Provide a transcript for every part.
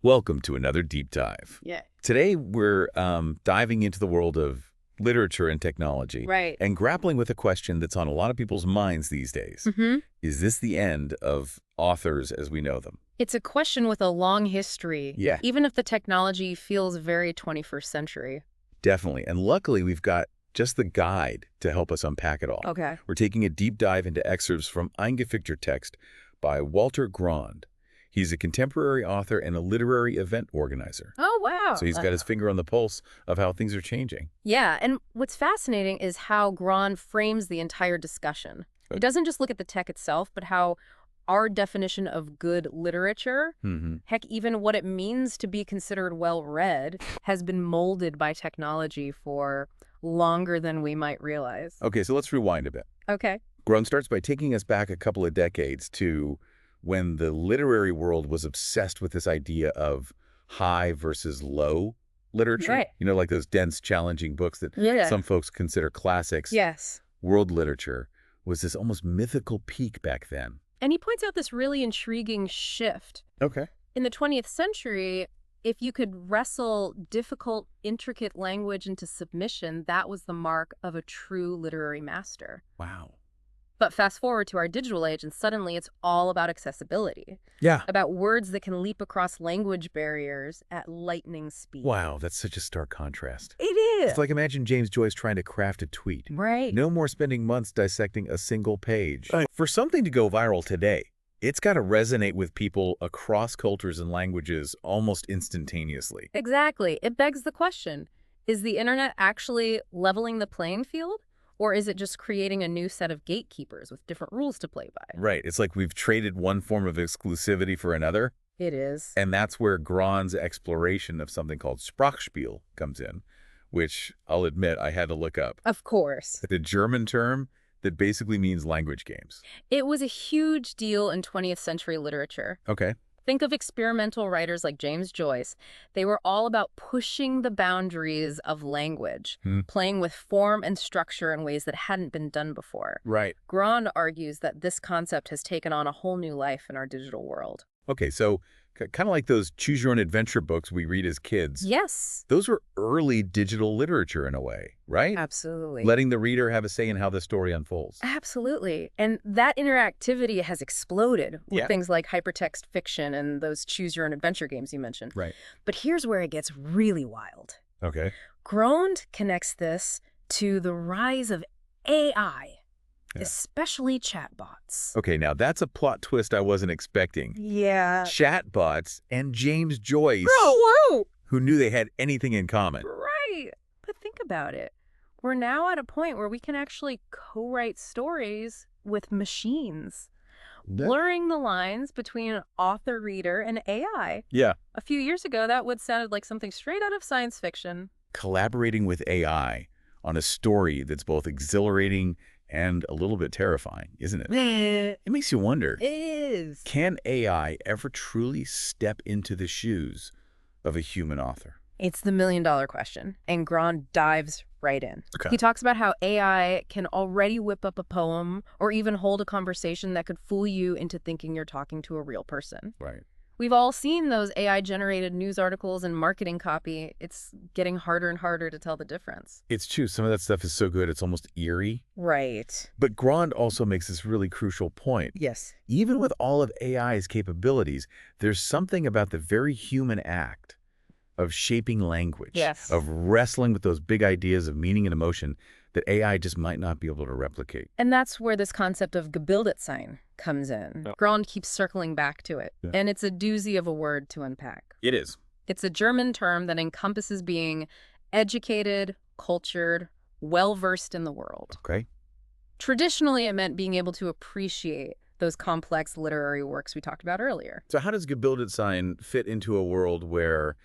Welcome to another deep dive. Yeah. Today we're diving into the world of literature and technology. Right. And grappling with a question that's on a lot of people's minds these days. Is this the end of authors as we know them? It's a question with a long history. Yeah. Even if the technology feels very 21st century. Definitely. And luckily we've got just the guide to help us unpack it all. Okay. We're taking a deep dive into excerpts from Eingefügter text by Walter Grond. He's a contemporary author and a literary event organizer. Oh, wow. So he's got his finger on the pulse of how things are changing. Yeah, and what's fascinating is how Grond frames the entire discussion. He doesn't just look at the tech itself, but how our definition of good literature, heck, even what it means to be considered well-read, has been molded by technology for longer than we might realize. Okay, so let's rewind a bit. Okay. Grond starts by taking us back a couple of decades to when the literary world was obsessed with this idea of high versus low literature. Right. You know, like those dense, challenging books that some folks consider classics. Yes. World literature was this almost mythical peak back then. And he points out this really intriguing shift. Okay. In the 20th century, if you could wrestle difficult, intricate language into submission, that was the mark of a true literary master. Wow. But fast forward to our digital age, and suddenly it's all about accessibility. Yeah. About words that can leap across language barriers at lightning speed. Wow, that's such a stark contrast. It is. It's like imagine James Joyce trying to craft a tweet. Right. No more spending months dissecting a single page. For something to go viral today, it's got to resonate with people across cultures and languages almost instantaneously. Exactly. It begs the question, is the internet actually leveling the playing field? Or is it just creating a new set of gatekeepers with different rules to play by? Right. It's like we've traded one form of exclusivity for another. It is. And that's where Grond's exploration of something called Sprachspiel comes in, which I'll admit I had to look up. Of course. The German term that basically means language games. It was a huge deal in 20th century literature. Okay. Think of experimental writers like James Joyce. They were all about pushing the boundaries of language, playing with form and structure in ways that hadn't been done before. Right. Grond argues that this concept has taken on a whole new life in our digital world. Okay, so kind of like those choose-your-own-adventure books we read as kids. Yes. Those were early digital literature in a way, right? Absolutely. Letting the reader have a say in how the story unfolds. Absolutely. And that interactivity has exploded with Yeah. things like hypertext fiction and those choose-your-own-adventure games you mentioned. Right. But here's where it gets really wild. Okay. Grond connects this to the rise of AI, especially chatbots. Okay, now that's a plot twist I wasn't expecting. Yeah. Chatbots and James Joyce, Whoa! who knew they had anything in common. Right. But think about it. We're now at a point where we can actually co-write stories with machines, blurring the lines between author-reader and AI. Yeah. A few years ago, that would sounded like something straight out of science fiction. Collaborating with AI on a story that's both exhilarating and a little bit terrifying, isn't it? It makes you wonder, It is. can AI ever truly step into the shoes of a human author? It's the million-dollar question, and Grond dives right in. Okay. He talks about how AI can already whip up a poem or even hold a conversation that could fool you into thinking you're talking to a real person. Right. We've all seen those AI-generated news articles and marketing copy. It's getting harder and harder to tell the difference. It's true. Some of that stuff is so good, it's almost eerie. Right. But Grond also makes this really crucial point. Yes. Even with all of AI's capabilities, there's something about the very human act of shaping language, Yes. of wrestling with those big ideas of meaning and emotion that AI just might not be able to replicate. And that's where this concept of Gebildetsein comes in. Grond keeps circling back to it. Yeah. And it's a doozy of a word to unpack. It is. It's a German term that encompasses being educated, cultured, well-versed in the world. Okay. Traditionally, it meant being able to appreciate those complex literary works we talked about earlier. So how does Gebildetsein fit into a world where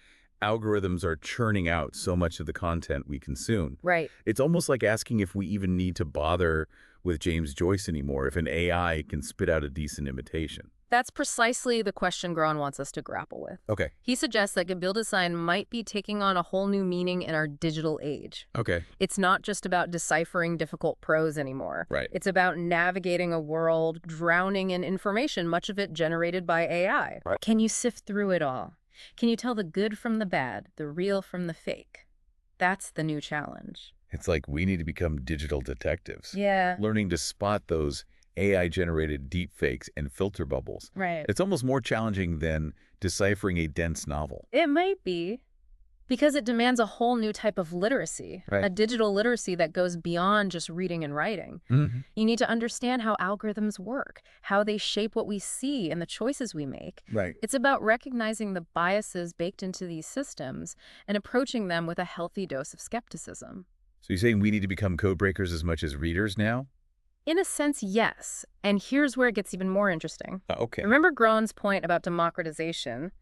algorithms are churning out so much of the content we consume? Right. It's almost like asking if we even need to bother with James Joyce anymore if an AI can spit out a decent imitation. That's precisely the question Grond wants us to grapple with. Okay. He suggests that Gebildetsein might be taking on a whole new meaning in our digital age. Okay. It's not just about deciphering difficult prose anymore. Right. It's about navigating a world drowning in information, much of it generated by AI. Right. Can you sift through it all? Can you tell the good from the bad, the real from the fake? That's the new challenge. It's like we need to become digital detectives. Yeah. Learning to spot those AI-generated deepfakes and filter bubbles. Right. It's almost more challenging than deciphering a dense novel. It might be, because it demands a whole new type of literacy, Right. a digital literacy that goes beyond just reading and writing. You need to understand how algorithms work, how they shape what we see and the choices we make. Right. It's about recognizing the biases baked into these systems and approaching them with a healthy dose of skepticism. So you're saying we need to become code breakers as much as readers now? In a sense, yes. And here's where it gets even more interesting. Okay. Remember Grond's point about democratization?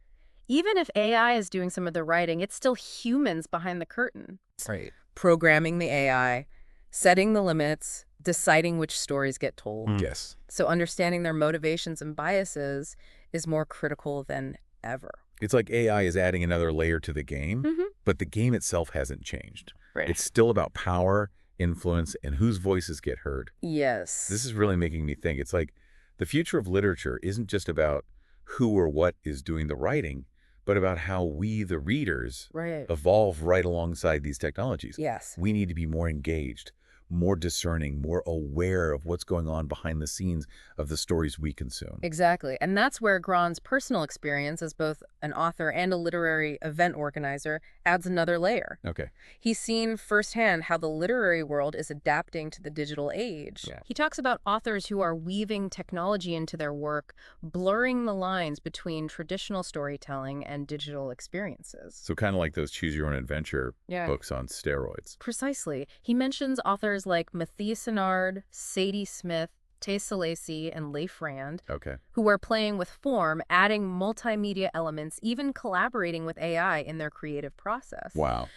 Even if AI is doing some of the writing, it's still humans behind the curtain. Right. Programming the AI, setting the limits, deciding which stories get told. Yes. So understanding their motivations and biases is more critical than ever. It's like AI is adding another layer to the game, but the game itself hasn't changed. Right. It's still about power, influence, and whose voices get heard. Yes. This is really making me think. It's like the future of literature isn't just about who or what is doing the writing, but about how we, the readers, Right. evolve right alongside these technologies. Yes. We need to be more engaged, more discerning, more aware of what's going on behind the scenes of the stories we consume. Exactly. And that's where Grond's personal experience as both an author and a literary event organizer adds another layer. Okay. He's seen firsthand how the literary world is adapting to the digital age. Yeah. He talks about authors who are weaving technology into their work, blurring the lines between traditional storytelling and digital experiences. So kind of like those choose your own adventure Yeah. books on steroids. Precisely. He mentions authors like Matthias Senard, Sadie Smith, Tessa Lacey, and Leif Rand, Okay. who are playing with form, adding multimedia elements, even collaborating with AI in their creative process. Wow.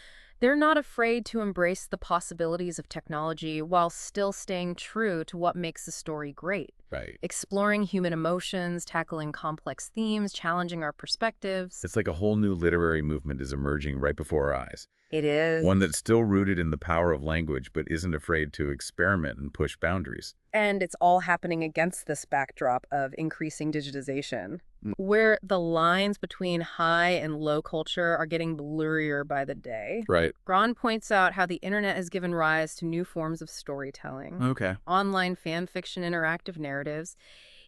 They're not afraid to embrace the possibilities of technology while still staying true to what makes the story great. Right. Exploring human emotions, tackling complex themes, challenging our perspectives. It's like a whole new literary movement is emerging right before our eyes. It is. One that's still rooted in the power of language, but isn't afraid to experiment and push boundaries. And it's all happening against this backdrop of increasing digitization, where the lines between high and low culture are getting blurrier by the day. Right. Grond points out how the internet has given rise to new forms of storytelling, Okay. online fan fiction, interactive narratives,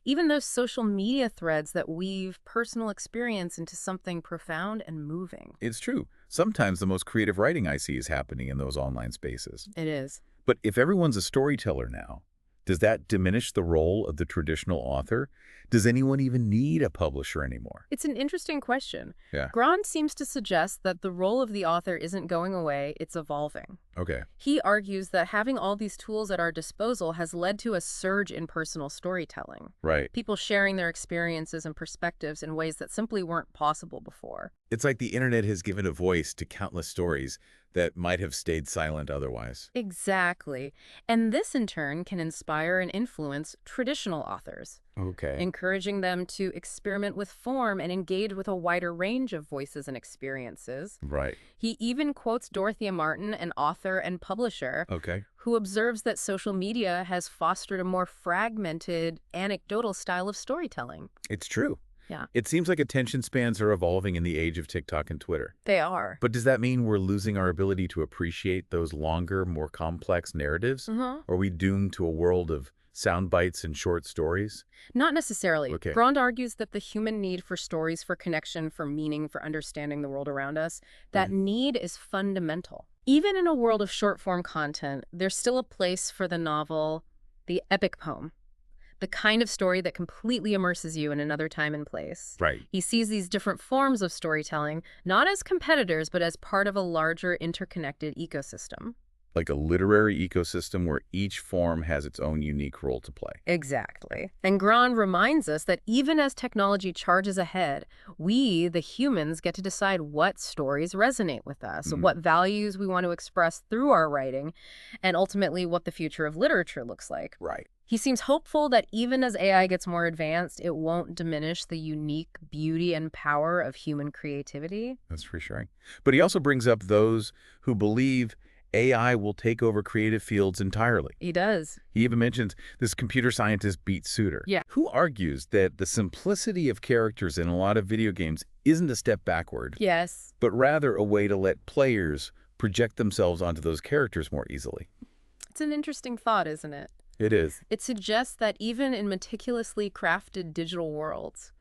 even those social media threads that weave personal experience into something profound and moving. It's true. Sometimes the most creative writing I see is happening in those online spaces. It is. But if everyone's a storyteller now, does that diminish the role of the traditional author? Does anyone even need a publisher anymore? It's an interesting question. Yeah. Grond seems to suggest that the role of the author isn't going away, it's evolving. Okay. He argues that having all these tools at our disposal has led to a surge in personal storytelling. Right. People sharing their experiences and perspectives in ways that simply weren't possible before. It's like the internet has given a voice to countless stories that might have stayed silent otherwise. Exactly. And this, in turn, can inspire and influence traditional authors, Okay. encouraging them to experiment with form and engage with a wider range of voices and experiences. Right. He even quotes Dorothea Martin, an author and publisher, Okay. who observes that social media has fostered a more fragmented, anecdotal style of storytelling. It's true. Yeah. It seems like attention spans are evolving in the age of TikTok and Twitter. They are. But does that mean we're losing our ability to appreciate those longer, more complex narratives? Or are we doomed to a world of sound bites and short stories? Not necessarily. Okay. Grond argues that the human need for stories, for connection, for meaning, for understanding the world around us, that need is fundamental. Even in a world of short-form content, there's still a place for the novel, the epic poem, the kind of story that completely immerses you in another time and place. Right. He sees these different forms of storytelling not as competitors, but as part of a larger interconnected ecosystem. Like a literary ecosystem where each form has its own unique role to play. Exactly. And Grond reminds us that even as technology charges ahead, we, the humans, get to decide what stories resonate with us, what values we want to express through our writing, and ultimately what the future of literature looks like. Right. He seems hopeful that even as AI gets more advanced, it won't diminish the unique beauty and power of human creativity. That's reassuring. But he also brings up those who believe AI will take over creative fields entirely. He does. He even mentions this computer scientist Beat Suter, Yeah. who argues that the simplicity of characters in a lot of video games isn't a step backward, Yes. but rather a way to let players project themselves onto those characters more easily. It's an interesting thought, isn't it? It is. It suggests that even in meticulously crafted digital worlds,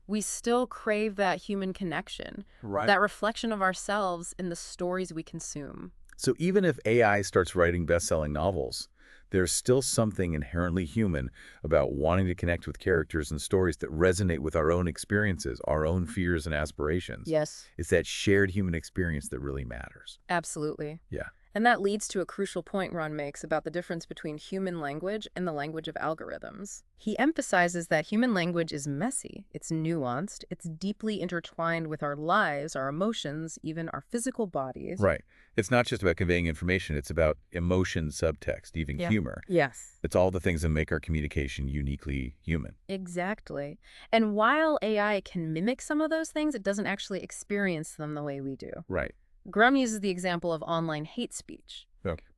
we still crave that human connection, that reflection of ourselves in the stories we consume. So even if AI starts writing best-selling novels, there's still something inherently human about wanting to connect with characters and stories that resonate with our own experiences, our own fears and aspirations. Yes. It's that shared human experience that really matters. Absolutely. Yeah. And that leads to a crucial point Ron makes about the difference between human language and the language of algorithms. He emphasizes that human language is messy, it's nuanced, it's deeply intertwined with our lives, our emotions, even our physical bodies. Right. It's not just about conveying information, it's about emotion, subtext, even humor. Yes. It's all the things that make our communication uniquely human. Exactly. And while AI can mimic some of those things, it doesn't actually experience them the way we do. Right. Grum uses the example of online hate speech,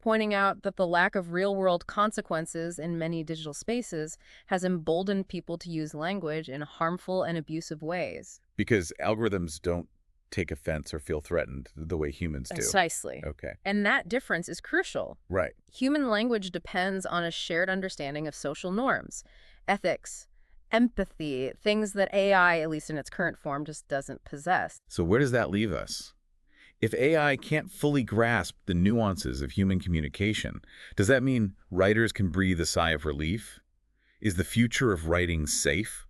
pointing out that the lack of real-world consequences in many digital spaces has emboldened people to use language in harmful and abusive ways. Because algorithms don't take offense or feel threatened the way humans do. Precisely. Okay. And that difference is crucial. Right. Human language depends on a shared understanding of social norms, ethics, empathy, things that AI, at least in its current form, just doesn't possess. So where does that leave us? If AI can't fully grasp the nuances of human communication, does that mean writers can breathe a sigh of relief? Is the future of writing safe?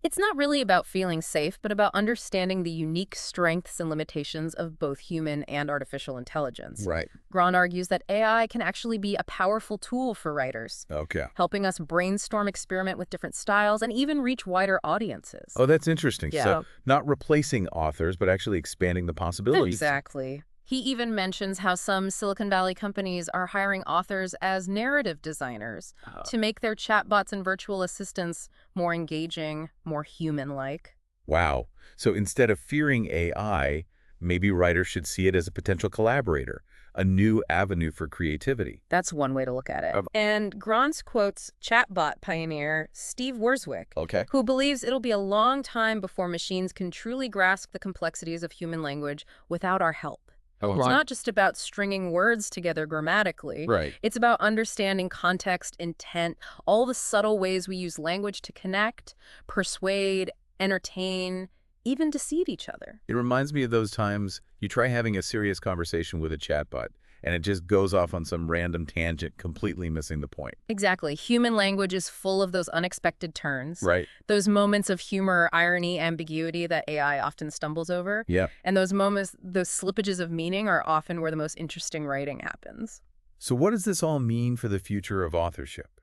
It's not really about feeling safe, but about understanding the unique strengths and limitations of both human and artificial intelligence. Right. Grond argues that AI can actually be a powerful tool for writers, helping us brainstorm, experiment with different styles, and even reach wider audiences. Oh, that's interesting. Yeah. So not replacing authors, but actually expanding the possibilities. Exactly. He even mentions how some Silicon Valley companies are hiring authors as narrative designers to make their chatbots and virtual assistants more engaging, more human-like. Wow. So instead of fearing AI, maybe writers should see it as a potential collaborator, a new avenue for creativity. That's one way to look at it. And Grond quotes chatbot pioneer Steve Wurzwick, who believes it'll be a long time before machines can truly grasp the complexities of human language without our help. It's not just about stringing words together grammatically. It's about understanding context, intent, all the subtle ways we use language to connect, persuade, entertain, even deceive each other. It reminds me of those times you try having a serious conversation with a chatbot, and it just goes off on some random tangent, completely missing the point. Exactly. Human language is full of those unexpected turns. Those moments of humor, irony, ambiguity that AI often stumbles over. And those moments, those slippages of meaning are often where the most interesting writing happens. So what does this all mean for the future of authorship?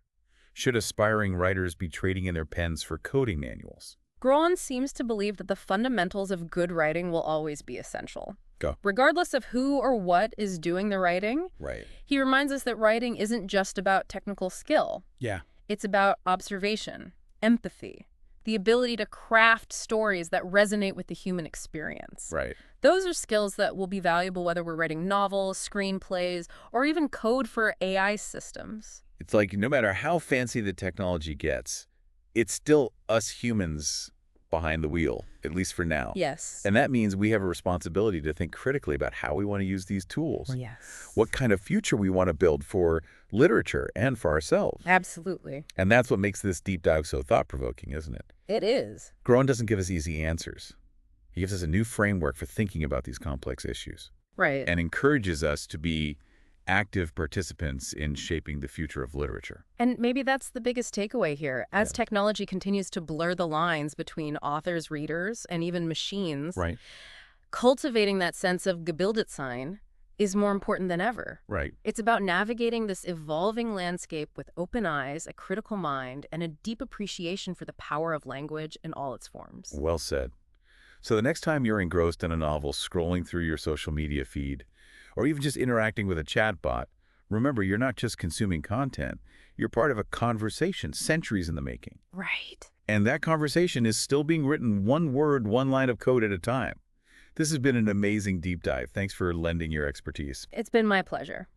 Should aspiring writers be trading in their pens for coding manuals? Grond seems to believe that the fundamentals of good writing will always be essential. Regardless of who or what is doing the writing, he reminds us that writing isn't just about technical skill. It's about observation, empathy, the ability to craft stories that resonate with the human experience. Those are skills that will be valuable whether we're writing novels, screenplays, or even code for AI systems. It's like no matter how fancy the technology gets, it's still us humans behind the wheel, at least for now. And that means we have a responsibility to think critically about how we want to use these tools. What kind of future we want to build for literature and for ourselves. Absolutely. And that's what makes this deep dive so thought-provoking, isn't it? It is. Grond doesn't give us easy answers. He gives us a new framework for thinking about these complex issues. And encourages us to be active participants in shaping the future of literature. And maybe that's the biggest takeaway here. As technology continues to blur the lines between authors, readers, and even machines, cultivating that sense of Gebildetsein is more important than ever. It's about navigating this evolving landscape with open eyes, a critical mind, and a deep appreciation for the power of language in all its forms. Well said. So the next time you're engrossed in a novel, scrolling through your social media feed, or even just interacting with a chatbot, remember, you're not just consuming content. You're part of a conversation centuries in the making. And that conversation is still being written one word, one line of code at a time. This has been an amazing deep dive. Thanks for lending your expertise. It's been my pleasure.